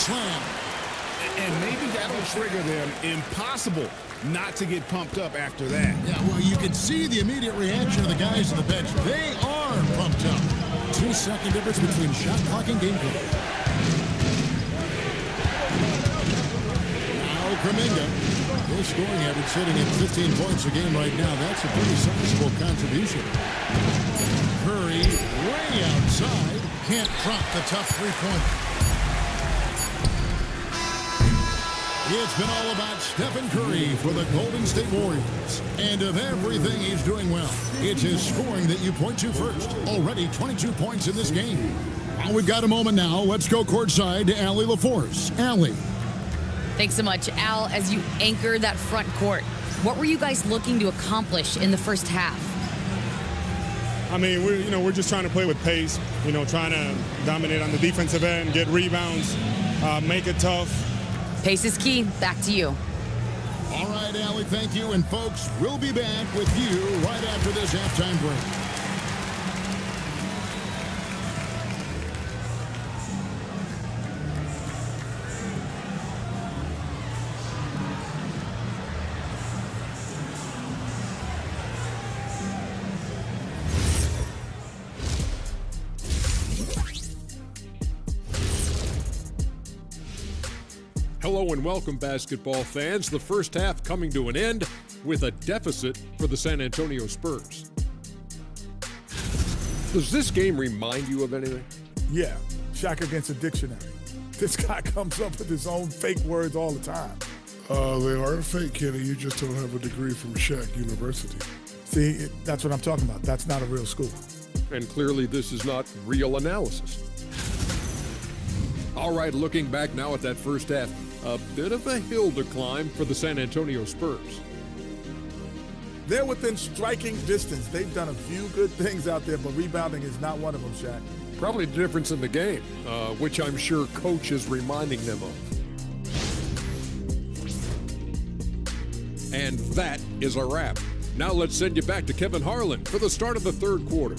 slam. And maybe that'll trigger them. Impossible not to get pumped up after that. Yeah, well, you can see the immediate reaction of the guys on the bench. They are pumped up. 2-second difference between shot clock and game clock. Now Kuminga. His scoring average sitting at 15 points a game right now. That's a pretty sizable contribution. Curry way outside. Can't drop the tough three-pointer. It's been all about Stephen Curry for the Golden State Warriors. And of everything he's doing well, it's his scoring that you point to first. Already 22 points in this game. Well, we've got a moment now. Let's go courtside to Allie LaForce. Allie. Thanks so much, Al. As you anchor that front court, what were you guys looking to accomplish in the first half? I mean, we're just trying to play with pace, trying to dominate on the defensive end, get rebounds, make it tough. Pace is key. Back to you. All right, Allie, thank you. And folks, we'll be back with you right after this halftime break. Hello and welcome, basketball fans. The first half coming to an end with a deficit for the San Antonio Spurs. Does this game remind you of anything? Yeah, Shaq against a dictionary. This guy comes up with his own fake words all the time. They are fake, Kenny. You just don't have a degree from Shaq University. See, that's what I'm talking about. That's not a real school. And clearly this is not real analysis. All right, looking back now at that first half, a bit of a hill to climb for the San Antonio Spurs. They're within striking distance. They've done a few good things out there, but rebounding is not one of them, Shaq. Probably the difference in the game, which I'm sure Coach is reminding them of. And that is a wrap. Now let's send you back to Kevin Harlan for the start of the third quarter.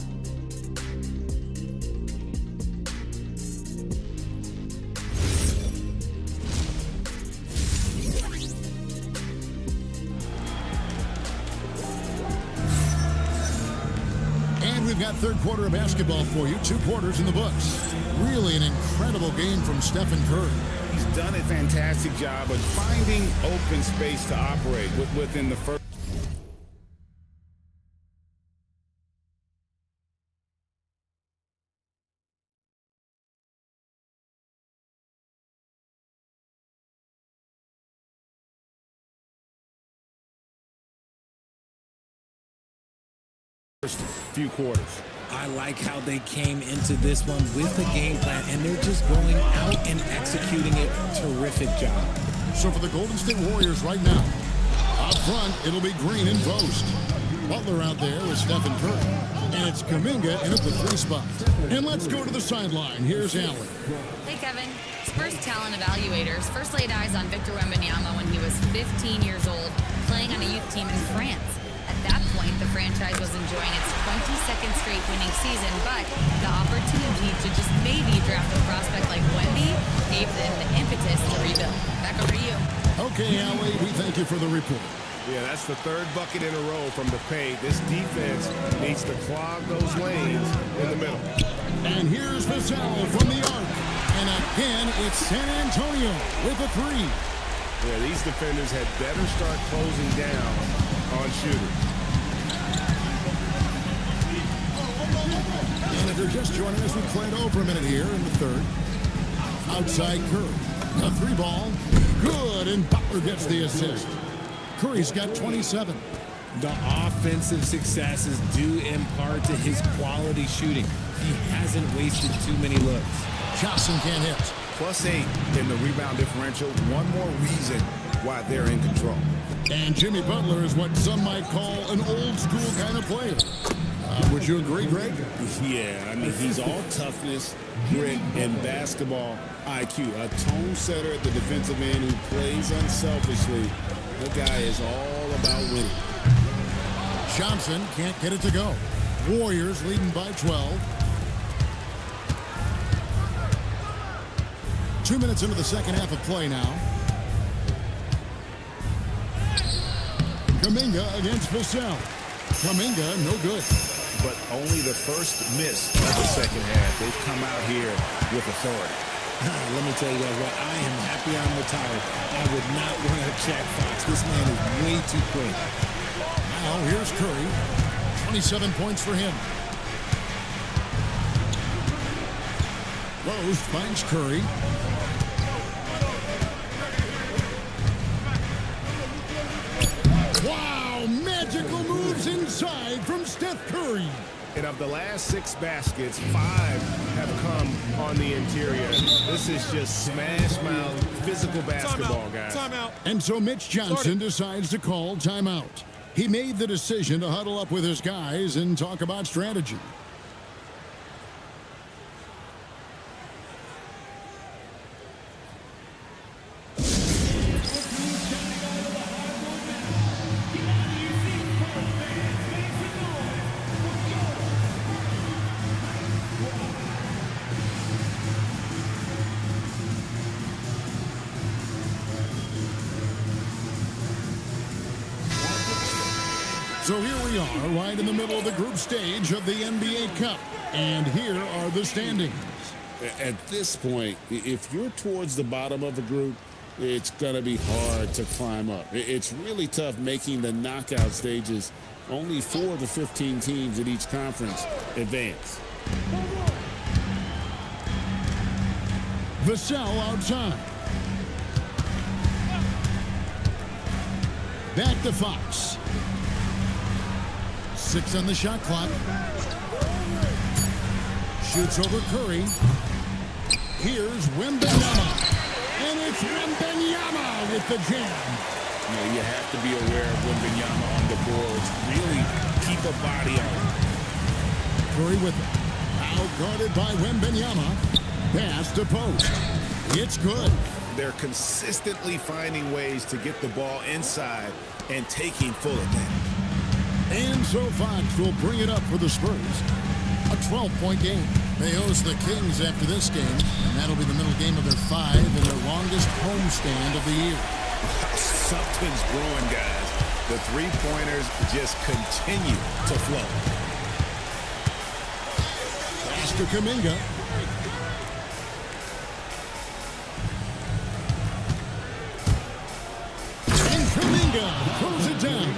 We've got third quarter of basketball for you. 2 quarters in the books. Really an incredible game from Stephen Curry. He's done a fantastic job of finding open space to operate within the first. Few quarters. I like how they came into this one with a game plan, and they're just going out and executing it. Terrific job. So for the Golden State Warriors right now, up front, it'll be Green in post. Butler out there with Stephen Curry. And it's Kuminga in at the 3 spot. And let's go to the sideline. Here's Allie. Hey, Kevin. Spurs talent evaluators first laid eyes on Victor Wembanyama when he was 15 years old, playing on a youth team in France. At that point, the franchise was enjoying its 22nd straight winning season, but the opportunity to just maybe draft a prospect like Wemby gave them the impetus to rebuild. Back over to you. Okay, Allie, we thank you for the report. Yeah, that's the third bucket in a row from the paint. This defense needs to clog those lanes in the middle. And here's Vassell from the arc. And again, it's San Antonio with a 3. Yeah, these defenders had better start closing down on shooters. And if you're just joining us, we played over a minute here in the third. Outside Curry. A 3 ball. Good, and Butler gets the assist. Curry's got 27. The offensive success is due in part to his quality shooting. He hasn't wasted too many looks. Johnson can't hit. +8 in the rebound differential. One more reason why they're in control. And Jimmy Butler is what some might call an old-school kind of player. Would you agree, Greg? Yeah, I mean, he's all toughness, grit, and basketball IQ. A tone setter at the defensive end who plays unselfishly. The guy is all about winning. Johnson can't get it to go. Warriors leading by 12. 2 minutes into the second half of play now. Kuminga against Vassell. Kuminga, no good. But only the first miss of the second half. They've come out here with authority. Let me tell you guys what, I am happy I'm retired. I would not want to check Fox. This man is way too quick. Now here's Curry. 27 points for him. Rose finds Curry. Wow, magical moves inside from Steph Curry. And of the last 6 baskets, 5 have come on the interior. This is just smash mouth physical basketball, guys. Timeout. And so Mitch Johnson decides to call timeout. He made the decision to huddle up with his guys and talk about strategy. So here we are, right in the middle of the group stage of the NBA Cup. And here are the standings. At this point, if you're towards the bottom of a group, it's going to be hard to climb up. It's really tough making the knockout stages. Only 4 to 15 teams in each conference advance. Vassell outside. Back to Fox. 6 on the shot clock. Shoots over Curry. Here's Wembanyama. And it's Wembanyama with the jam. You have to be aware of Wembanyama on the boards. Really keep a body on him. Curry with it. Out guarded by Wembanyama. Pass to post. It's good. They're consistently finding ways to get the ball inside and taking full advantage. And so Fox will bring it up for the Spurs. A 12-point game. They host the Kings after this game, and that'll be the middle game of their 5 and their longest homestand of the year. Something's growing, guys. The three-pointers just continue to flow. Pass to Kuminga. And Kuminga throws it down.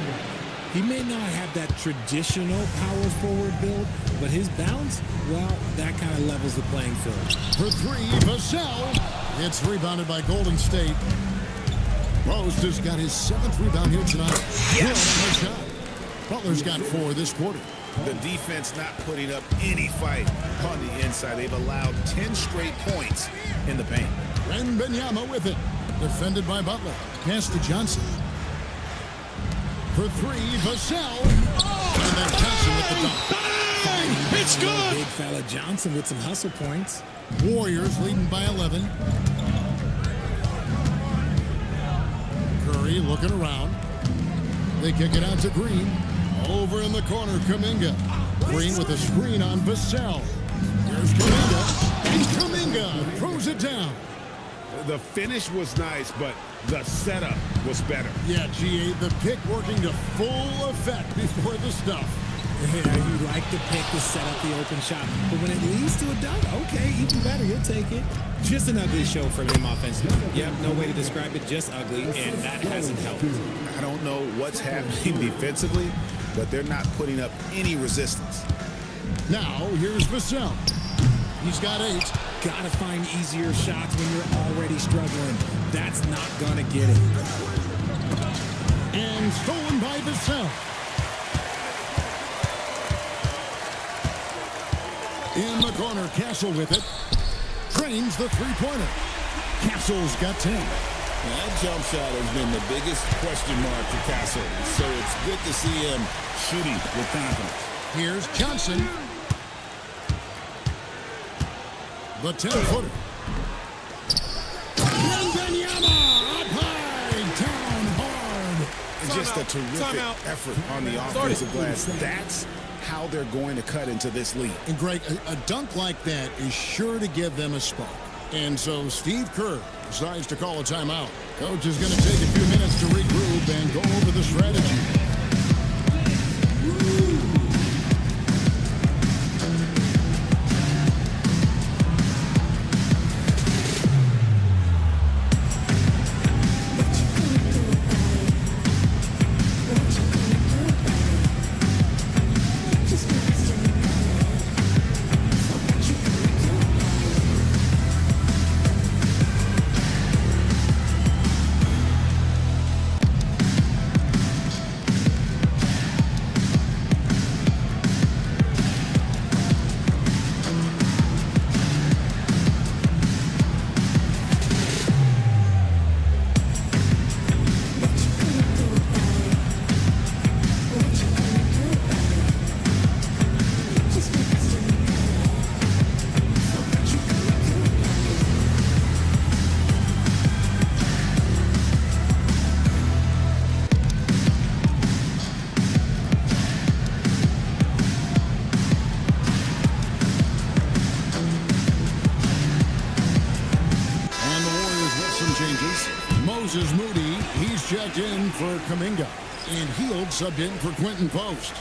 He may not have that traditional power forward build, but his bounce, well, that kind of levels the playing field. For 3, Vassell. It's rebounded by Golden State. Rose has got his 7th rebound here tonight. Yes! Good shot. Butler's got 4 this quarter. The defense not putting up any fight on the inside. They've allowed 10 straight points in the paint. Wembanyama with it. Defended by Butler. Pass to Johnson. For 3, Vassell. And then Johnson with the dunk. It's good! Big fella Johnson with some hustle points. Warriors leading by 11. Curry looking around. They kick it out to Green. Over in the corner, Kuminga. Green with a screen on Vassell. Here's Kuminga. And Kuminga throws it down. The finish was nice, but the setup was better. Yeah, GA, the pick working to full effect before the stuff. Yeah, you like the pick to set up the open shot, but when it leads to a dunk, okay, even better, he'll take it. Just an ugly show from him offensively. Yep, no way to describe it, just ugly, and that hasn't helped. I don't know what's happening defensively, but they're not putting up any resistance. Now, here's Vassell. He's got 8. Gotta find easier shots when you're already struggling. That's not gonna get it. And stolen by Vassell. In the corner, Castle with it. Trains the three-pointer. Castle's got 10. That jump shot has been the biggest question mark for Castle, so it's good to see him shooting with confidence. Here's Johnson. The 10-footer. Wembanyama up high, down hard. And just a terrific effort on the offensive glass. That's how they're going to cut into this lead. And Greg, a dunk like that is sure to give them a spark. And so Steve Kerr decides to call a timeout. Coach is going to take a few minutes to regroup and go over the strategy. He's checked in for Kuminga, and Hield subbed in for Quentin Post.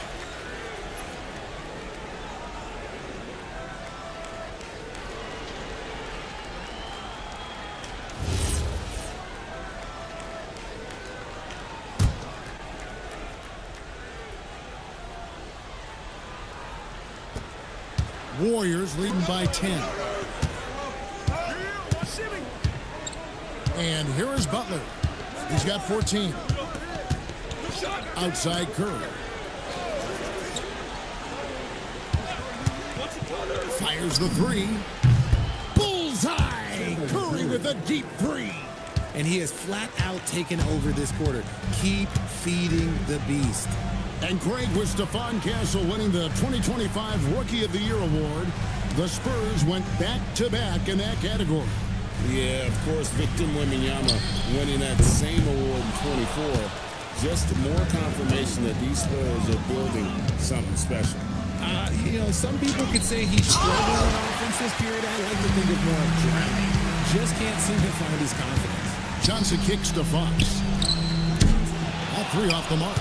Warriors leading by 10. And here is Butler. He's got 14. Outside Curry. Fires the three. Bullseye! Curry with a deep three. And he has flat out taken over this quarter. Keep feeding the beast. And Greg with Stephon Castle winning the 2025 Rookie of the Year award. The Spurs went back-to-back in that category. Yeah, of course, Victor Wembanyama winning that same award in 24. Just more confirmation that these Spurs are building something special. Some people could say he's struggling on offense this period. I like to think of more of drowning. Just can't seem to find his confidence. Johnson kicks to Fox. That three off the mark.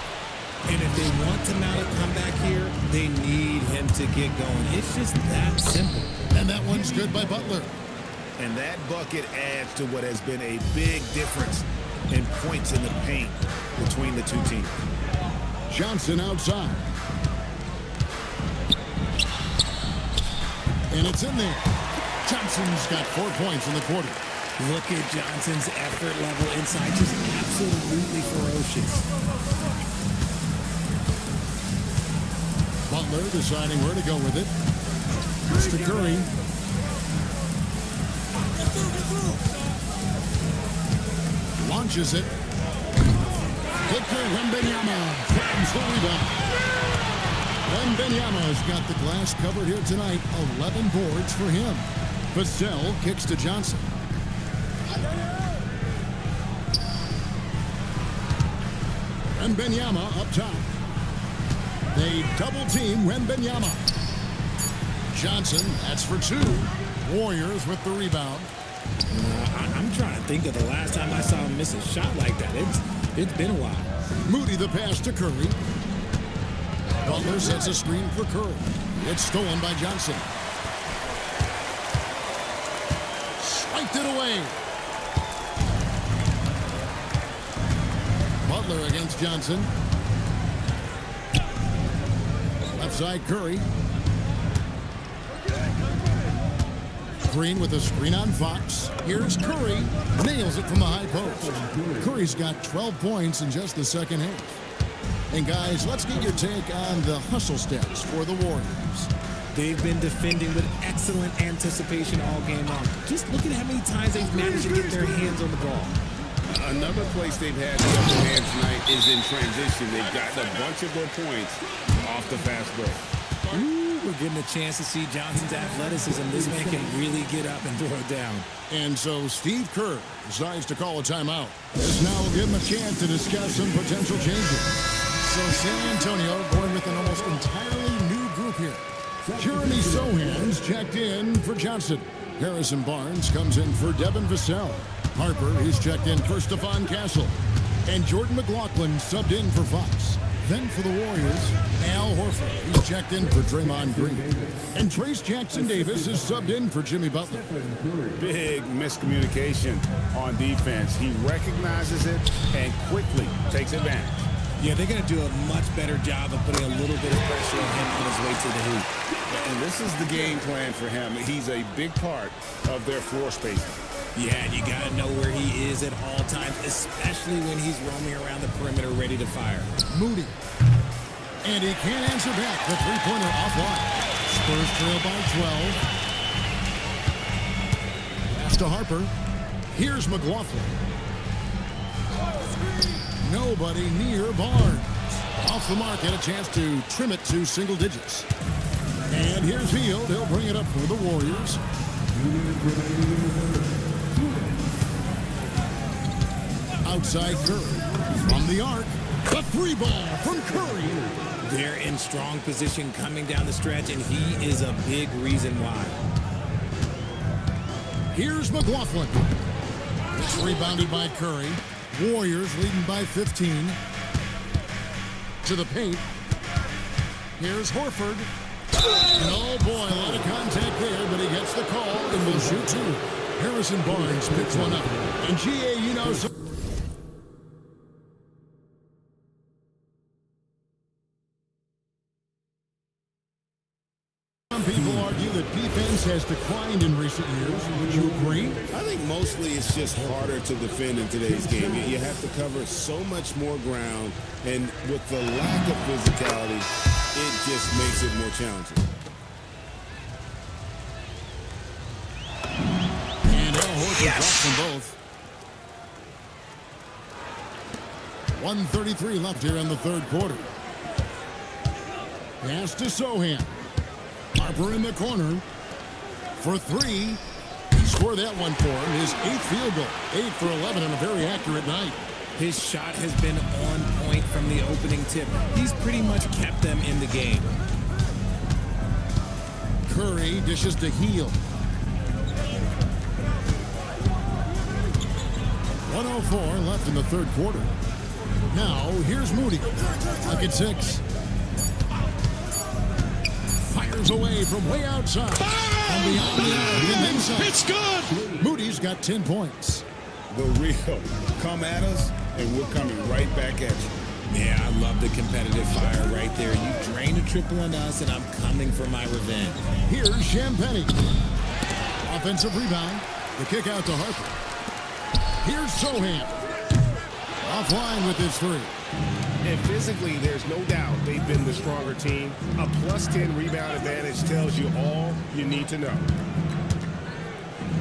And if they want to mount a comeback here, they need him to get going. It's just that simple. And that one's good by Butler. And that bucket adds to what has been a big difference in points in the paint between the two teams. Johnson outside. And it's in there. Johnson's got 4 points in the quarter. Look at Johnson's effort level inside. Just absolutely ferocious. Butler deciding where to go with it. Mr. Curry. Launches it. Victor Wembanyama grabs the rebound. Wembanyama's got the glass covered here tonight. 11 boards for him. Vassell kicks to Johnson. Wembanyama up top. They double team Wembanyama. Johnson, that's for two. Warriors with the rebound. I'm trying to think of the last time I saw him miss a shot like that. It's been a while. Moody the pass to Curry. Butler sets a screen for Curry. It's stolen by Johnson. Swiped it away. Butler against Johnson. Left side Curry. Green with a screen on Fox. Here's Curry. Nails it from the high post. Curry's got 12 points in just the second half. And guys, let's get your take on the hustle stats for the Warriors. They've been defending with excellent anticipation all game long. Just look at how many times they've managed to get their hands on the ball. Another place they've had the upper hand tonight is in transition. They've gotten a bunch of their points off the fast break. Ooh, we're getting a chance to see Johnson's athleticism. This man can really get up and throw it down. And so Steve Kerr decides to call a timeout. This now will give him a chance to discuss some potential changes. So San Antonio going with an almost entirely new group here. Jeremy Sohan's checked in for Johnson. Harrison Barnes comes in for Devin Vassell. Harper is checked in for Stephon Castle. And Jordan McLaughlin subbed in for Fox. Then for the Warriors, Al Horford is checked in for Draymond Green. And Trace Jackson-Davis is subbed in for Jimmy Butler. Big miscommunication on defense. He recognizes it and quickly takes advantage. Yeah, they're going to do a much better job of putting a little bit of pressure on him on his way to the hoop. And this is the game plan for him. He's a big part of their floor spacing. Yeah, and you got to know where he is at all times, especially when he's roaming around the perimeter ready to fire. Moody. And he can't answer back. The three-pointer offline. Spurs trail by 12. Pass to Harper. Here's McLaughlin. Nobody near Barnes. Off the mark, and a chance to trim it to single digits. And here's Hield. He'll bring it up for the Warriors. Outside Curry. From the arc. The three ball from Curry. They're in strong position coming down the stretch, and he is a big reason why. Here's McLaughlin. It's rebounded by Curry. Warriors leading by 15. To the paint. Here's Horford. And oh boy, a lot of contact there, but he gets the call and will shoot two. Harrison Barnes picks one up. And GA, you know, some people argue that defense has declined in recent years. Would you agree? I think mostly it's just harder to defend in today's game. You have to cover so much more ground, and with the lack of physicality, it just makes it more challenging. And Al Horford drops them both. 1:33 left here in the third quarter. Pass to Sohan. Harper in the corner for three. He scored that one for him. His 8th field goal. 8 for 11 on a very accurate night. His shot has been on point from the opening tip. He's pretty much kept them in the game. Curry dishes to Hield. 1:04 left in the third quarter. Now, here's Moody. Bucket 6. Fires away from way outside. From beyond the arc and inside. It's good. Moody's got 10 points. The real come at us, and we're coming right back at you. Yeah, I love the competitive fire right there. You drain a triple on us, and I'm coming for my revenge. Here's Champagnie. Offensive rebound. The kick out to Harper. Here's Sohan. Offline with his three. And physically, there's no doubt they've been the stronger team. A +10 rebound advantage tells you all you need to know.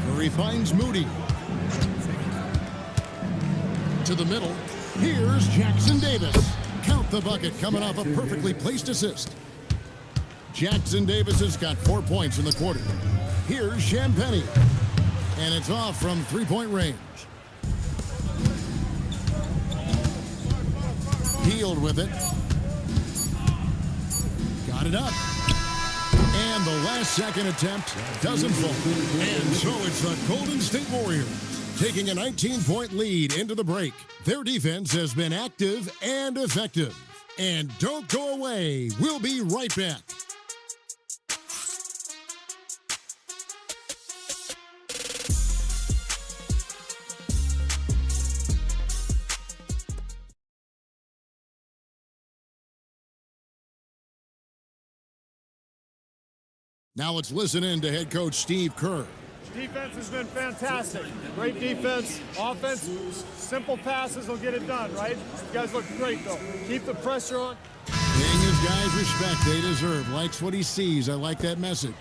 Curry finds Moody. To the middle. Here's Jackson-Davis. Count the bucket coming off a perfectly placed assist. Jackson-Davis has got 4 points in the quarter. Here's Champagnie. And it's off from three-point range. Hield with it. Got it up. And the last second attempt doesn't fall. And so it's the Golden State Warriors taking a 19-point lead into the break. Their defense has been active and effective. And don't go away. We'll be right back. Now let's listen in to head coach Steve Kerr. Defense has been fantastic. Great defense. Offense, simple passes will get it done, right? You guys look great, though. Keep the pressure on. Paying his guys respect they deserve. Likes what he sees. I like that message.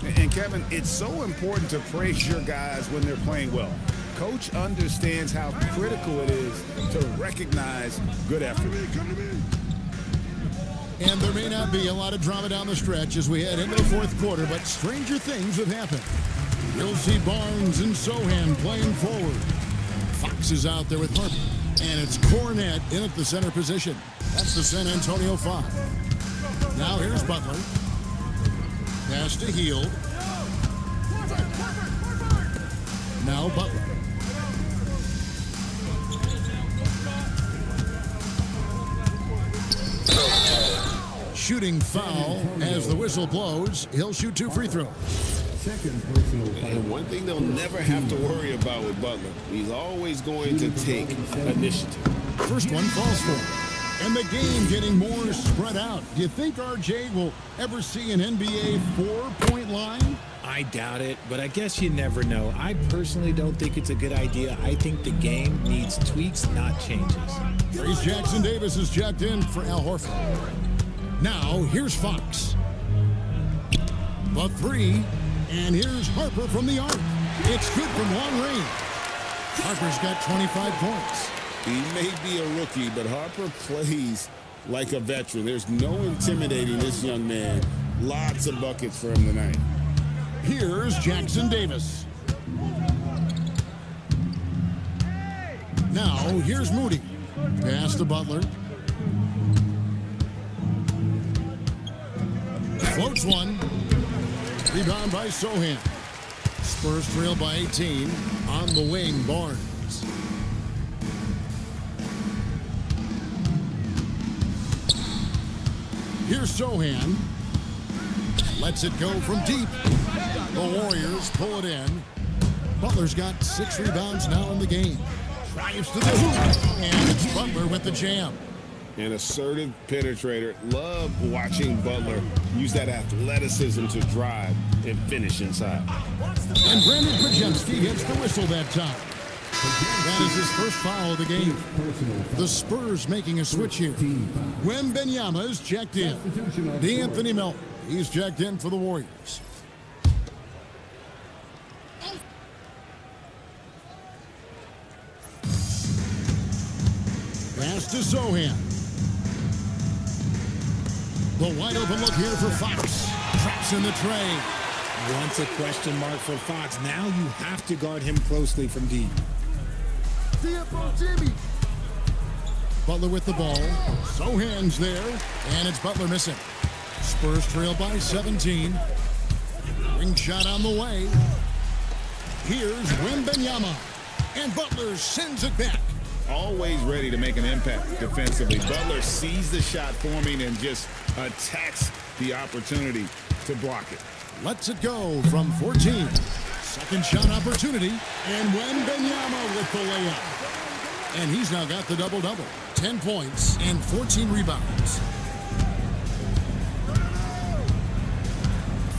And Kevin, it's so important to praise your guys when they're playing well. Coach understands how critical it is to recognize good effort. And there may not be a lot of drama down the stretch as we head into the fourth quarter, but stranger things have happened. You'll see Barnes and Sohan playing forward. Fox is out there with Harper. And it's Cornette in at the center position. That's the San Antonio 5. Now here's Butler. Pass to Hield. Now Butler. Shooting foul as the whistle blows. He'll shoot 2 free throws. And one thing they'll never have to worry about with Butler, he's always going to take initiative. First one falls for him. And the game getting more spread out. Do you think RJ will ever see an NBA 4-point line? I doubt it, but I guess you never know. I personally don't think it's a good idea. I think the game needs tweaks, not changes. Trace Jackson-Davis is checked in for Al Horford. Now, here's Fox. The 3, and here's Harper from the arc. It's good from long range. Harper's got 25 points. He may be a rookie, but Harper plays like a veteran. There's no intimidating this young man. Lots of buckets for him tonight. Here's Jackson-Davis. Now, here's Moody. Pass to Butler. Floats one. Rebound by Sohan. Spurs trail by 18. On the wing, Barnes. Here's Sohan. Lets it go from deep. The Warriors pull it in. Butler's got 6 rebounds now in the game. Drives to the hoop. And it's Butler with the jam. An assertive penetrator. Love watching Butler use that athleticism to drive and finish inside. And Brandon Pajemski gets the whistle that time. That is his first foul of the game. The Spurs making a switch here. Wembanyama is checked in. D'Anthony Melton, he's checked in for the Warriors. Pass to Sohan. The wide open look here for Fox. Traps in the tray. Once a question mark for Fox. Now you have to guard him closely from deep. Butler with the ball. Sohan's there. And it's Butler missing. Spurs trail by 17. Ring shot on the way. Here's Wembanyama. And Butler sends it back. Always ready to make an impact defensively. Butler sees the shot forming and just attacks the opportunity to block it. Lets it go from 14. Second shot opportunity. And Wembanyama with the layup. And he's now got the double-double. 10 points and 14 rebounds.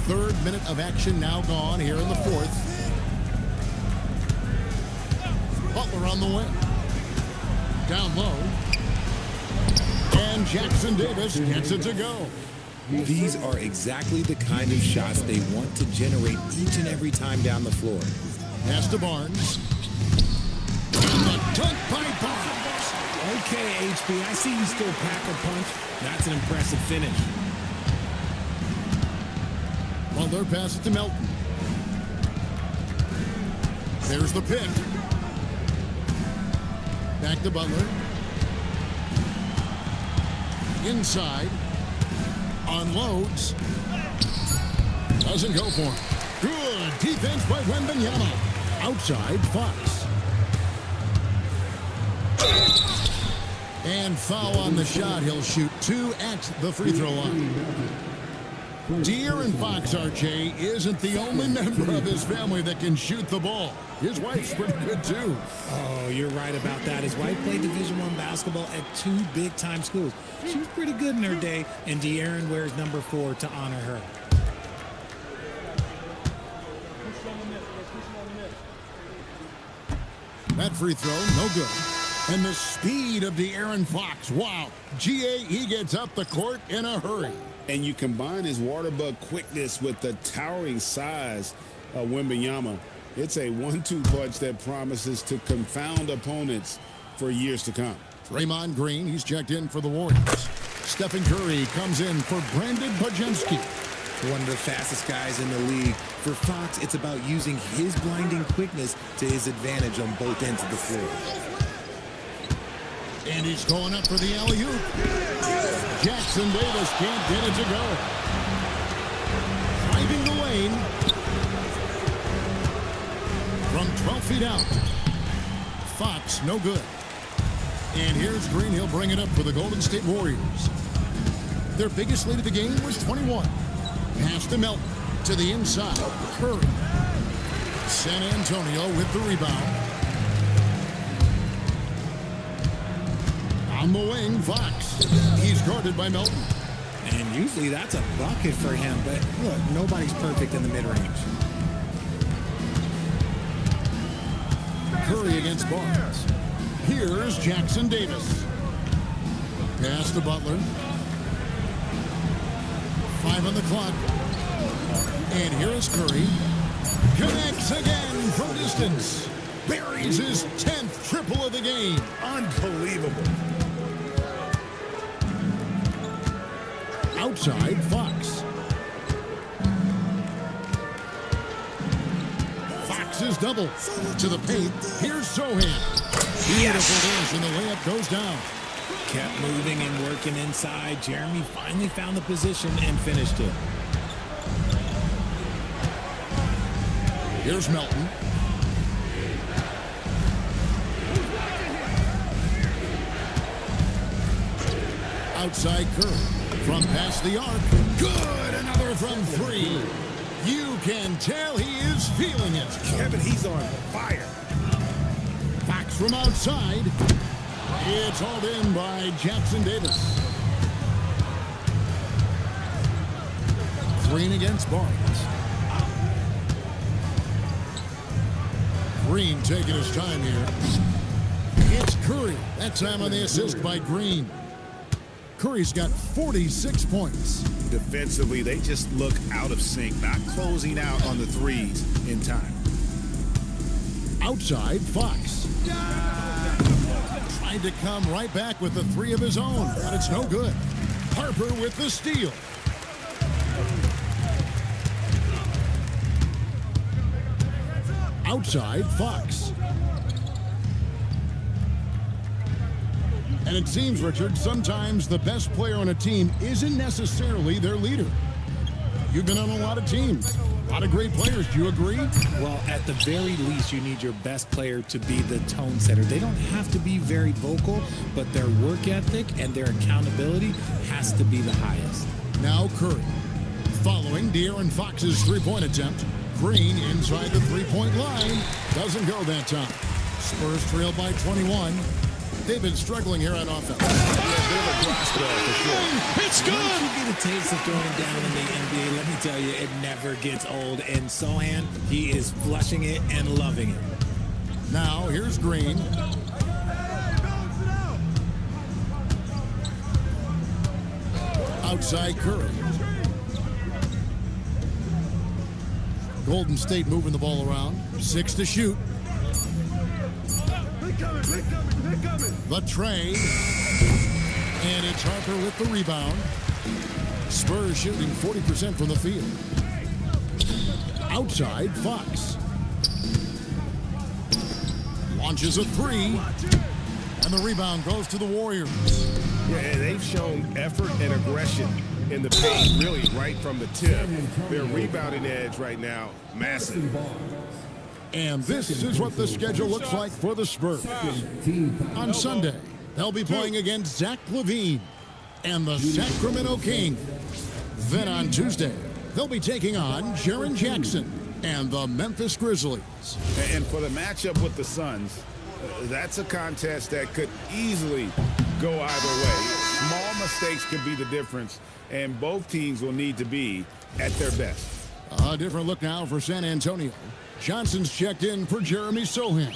Third minute of action now gone here in the fourth. Butler on the way. Down low. And Jackson-Davis gets it to go. These are exactly the kind of shots they want to generate each and every time down the floor. Pass to Barnes. And the dunk by Barnes. Okay, HB, I see you still pack a punch. That's an impressive finish. Butler passes to Melton. There's the pick. Back to Butler. Inside. Unloads. Doesn't go for him. Good defense by Wembanyama. Outside, Fox. And foul on the shot. He'll shoot 2 at the free throw line. De'Aaron Fox, RJ, isn't the only member of his family that can shoot the ball. His wife's pretty good, too. Oh, you're right about that. His wife played Division I basketball at 2 big-time schools. She was pretty good in her day, and De'Aaron wears number 4 to honor her. That free throw, no good. And the speed of De'Aaron Fox. Wow. GA, he gets up the court in a hurry. And you combine his water bug quickness with the towering size of Wembanyama. It's a 1-2 punch that promises to confound opponents for years to come. Draymond Green, he's checked in for the Warriors. Stephen Curry comes in for Brandon Pajemski. One of the fastest guys in the league. For Fox, it's about using his blinding quickness to his advantage on both ends of the floor. And he's going up for the alley-oop. Jackson-Davis can't get it to go. Driving the lane. From from 12 feet out. Fox, no good. And here's Green. He'll bring it up for the Golden State Warriors. Their biggest lead of the game was 21. Pass to Melton. To the inside. Curry. San Antonio with the rebound. On the wing, Fox. He's guarded by Melton. And usually that's a bucket for him, but look, nobody's perfect in the mid-range. Curry against Barnes. Here's Jackson Davis. Pass to Butler. 5 on the clock. And here is Curry. Connects again from distance. Buries his 10th triple of the game. Unbelievable. Outside, Fox. Fox is double. To the paint. Here's Sohan. Beautiful finish, and the layup goes down. Kept moving and working inside. Jeremy finally found the position and finished it. Here's Melton. Outside Curry. From past the arc. Good! Another from 3. You can tell he is feeling it. Kevin, he's on fire. Fox from outside. It's hauled in by Jackson Davis. Green against Barnes. Green taking his time here. It's Curry. That time on the assist by Green. Curry's got 46 points. Defensively, they just look out of sync, not closing out on the threes in time. Outside, Fox. Tried to come right back with the 3 of his own, but it's no good. Harper with the steal. Outside, Fox. And it seems, Richard, sometimes the best player on a team isn't necessarily their leader. You've been on a lot of teams, a lot of great players. Do you agree? Well, at the very least, you need your best player to be the tone setter. They don't have to be very vocal, but their work ethic and their accountability has to be the highest. Now Curry. Following De'Aaron Fox's three-point attempt, Green inside the three-point line. Doesn't go that time. Spurs trail by 21. They've been struggling here on offense. It's good! Once you get a taste of throwing down in the NBA, let me tell you, it never gets old. And Sohan, he is flushing it and loving it. Now, here's Green. Outside Curry. Golden State moving the ball around. 6 to shoot. The tray. And it's Harper with the rebound. Spurs shooting 40% from the field. Outside, Fox. Launches a 3. And the rebound goes to the Warriors. Yeah, they've shown effort and aggression in the paint, really, right from the tip. Their rebounding edge right now, massive. And this is what the schedule looks like for the Spurs. On Sunday, they'll be playing against Zach LaVine and the Sacramento Kings. Then on Tuesday, they'll be taking on Jaren Jackson and the Memphis Grizzlies. And for the matchup with the Suns, that's a contest that could easily go either way. Small mistakes could be the difference, and both teams will need to be at their best. A different look now for San Antonio. Johnson's checked in for Jeremy Sohan.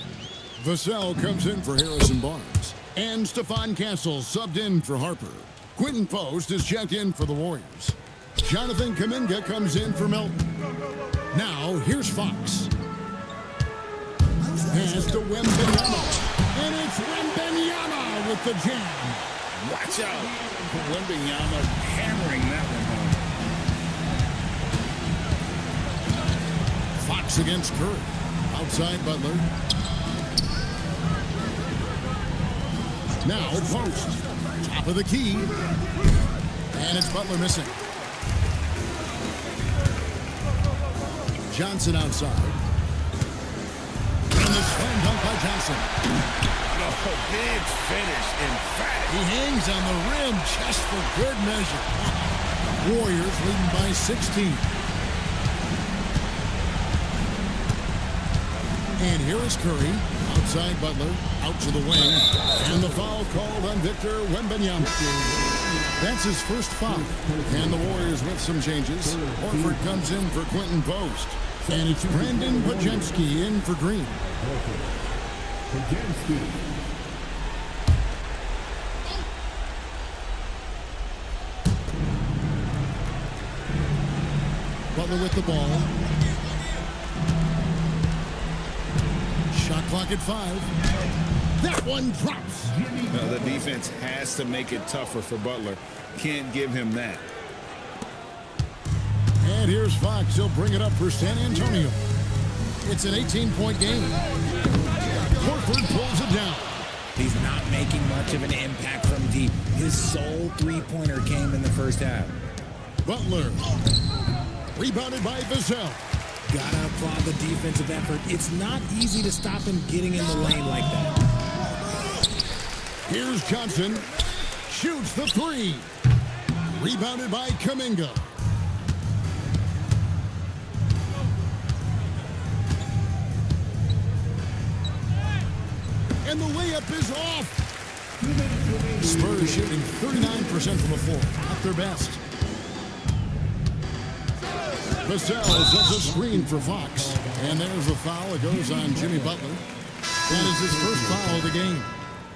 Vassell comes in for Harrison Barnes. And Stephon Castle subbed in for Harper. Quentin Post is checked in for the Warriors. Jonathan Kuminga comes in for Melton. Now, here's Fox. Pass to Wembanyama. And it's Wembanyama with the jam. Watch out. Wembanyama hammering that one home. Fox against Curry. Outside Butler. Now Post. Top of the key. And it's Butler missing. Johnson outside. a slam dunk by Johnson. Oh, big finish, emphatic. He hangs on the rim just for good measure. Warriors leading by 16. And here is Curry. Outside Butler. Out to the wing. And the foul called on Victor Wembanyama. That's his first foul. And the Warriors with some changes. Horford comes in for Quentin Post. And it's Brandon Podziemski in for Green. Butler with the ball. Shot clock at 5. That one drops. The defense has to make it tougher for Butler. Can't give him that. And here's Fox. He'll bring it up for San Antonio. It's an 18-point game. Horford pulls it down. He's not making much of an impact from deep. His sole three-pointer came in the first half. Butler. Rebounded by Vassell. Gotta applaud the defensive effort. It's not easy to stop him getting in the lane like that. Here's Johnson. Shoots the 3. Rebounded by Kuminga. And the layup is off. Spurs shooting 39% from the floor. Not their best. Vassell sets a screen for Fox. And there's the foul. It goes on Jimmy Butler. That is his first foul of the game.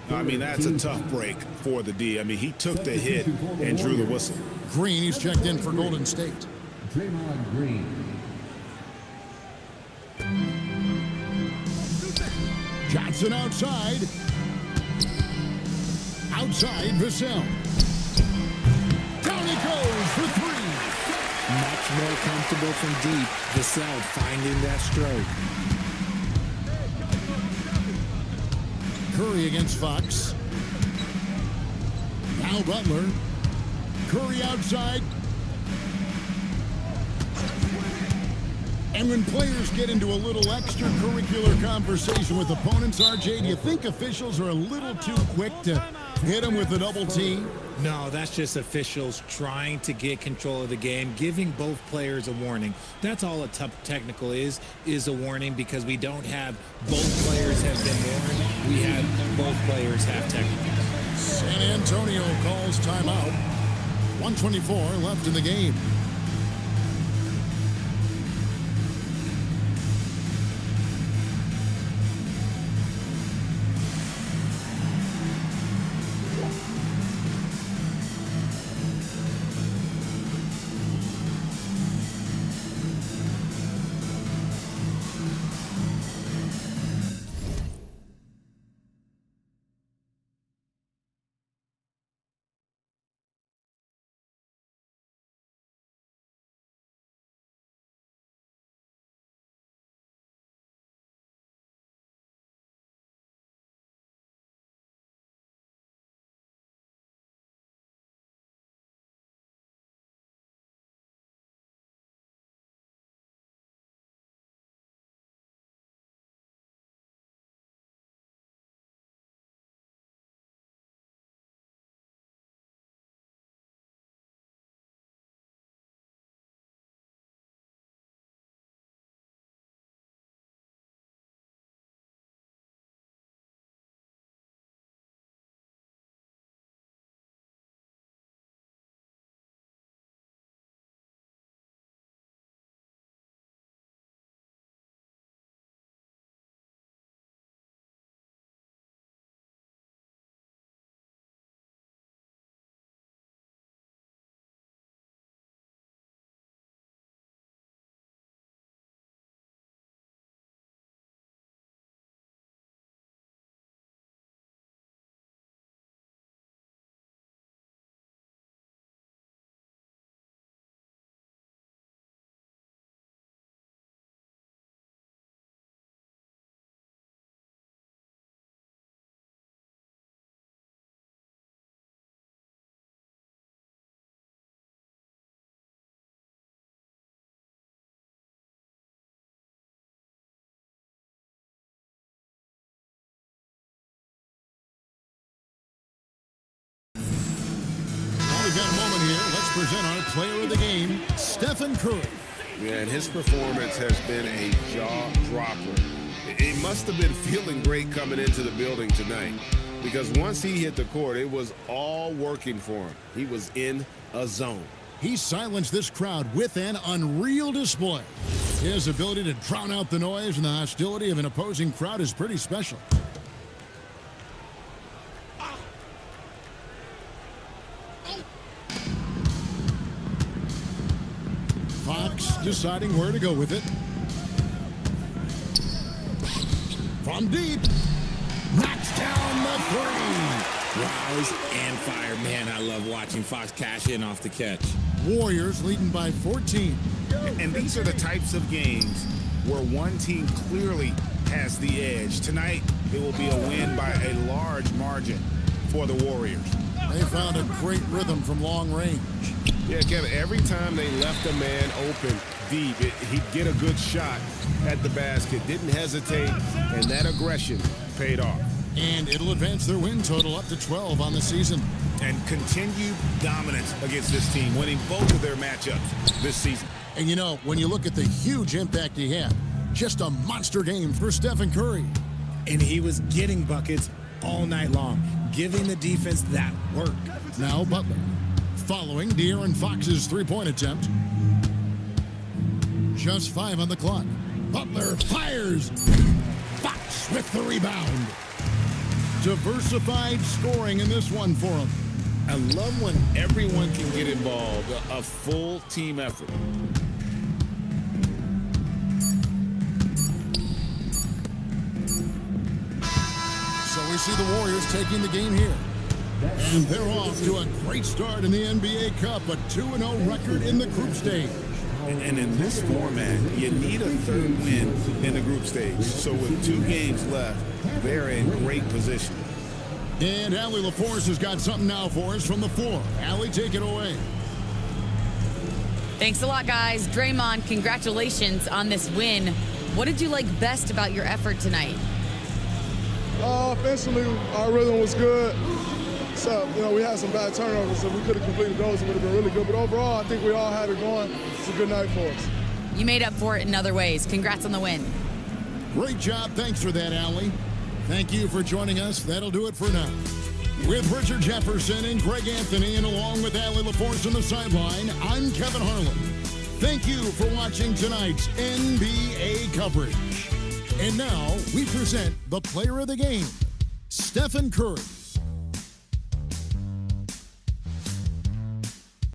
I mean, that's a tough break for the D. I mean, he took the hit and drew the whistle. Green, he's checked in for Golden State. Draymond Green. Johnson outside. Outside, Vassell. Down he goes for 3. Much more comfortable from deep. Vassell finding that stroke. Curry against Fox. Now Butler. Curry outside. And when players get into a little extracurricular conversation with opponents, RJ, do you think officials are a little too quick to hit them with a double team? No, that's just officials trying to get control of the game, giving both players a warning. That's all a technical is a warning, because we don't have both players have been warned. We have both players have technicals. San Antonio calls timeout. 1:24 left in the game. present our player of the game, Stephen Curry. Yeah, and his performance has been a jaw-dropper. He must have been feeling great coming into the building tonight, because once he hit the court, it was all working for him. He was in a zone. He silenced this crowd with an unreal display. His ability to drown out the noise and the hostility of an opposing crowd is pretty special. Fox deciding where to go with it. From deep, knocks down the three. Rouse and fire. Man, I love watching Fox cash in off the catch. Warriors leading by 14. And these are the types of games where one team clearly has the edge. Tonight, it will be a win by a large margin for the Warriors. They found a great rhythm from long range. Yeah, Kevin, every time they left a man open deep, he'd get a good shot at the basket. Didn't hesitate, and that aggression paid off. And it'll advance their win total up to 12 on the season. And continued dominance against this team, winning both of their matchups this season. And you know, when you look at the huge impact he had, just a monster game for Stephen Curry. And he was getting buckets all night long, giving the defense that work. Now Butler, following De'Aaron Fox's three-point attempt. Just 5 on the clock. Butler fires. Fox with the rebound. Diversified scoring in this one for him. I love when everyone can get involved, a full team effort. So we see the Warriors taking the game here. And they're off to a great start in the NBA Cup, a 2-0 record in the group stage. And in this format, you need a third win in the group stage. So with 2 games left, they're in great position. And Allie LaForce has got something now for us from the floor. Allie, take it away. Thanks a lot, guys. Draymond, congratulations on this win. What did you like best about your effort tonight? Offensively, our rhythm was good. So, we had some bad turnovers, so we could have completed those. It would have been really good. But overall, I think we all had it going. It's a good night for us. You made up for it in other ways. Congrats on the win. Great job. Thanks for that, Allie. Thank you for joining us. That'll do it for now. With Richard Jefferson and Greg Anthony, and along with Allie LaForce on the sideline, I'm Kevin Harlan. Thank you for watching tonight's NBA coverage. And now we present the player of the game, Stephen Curry.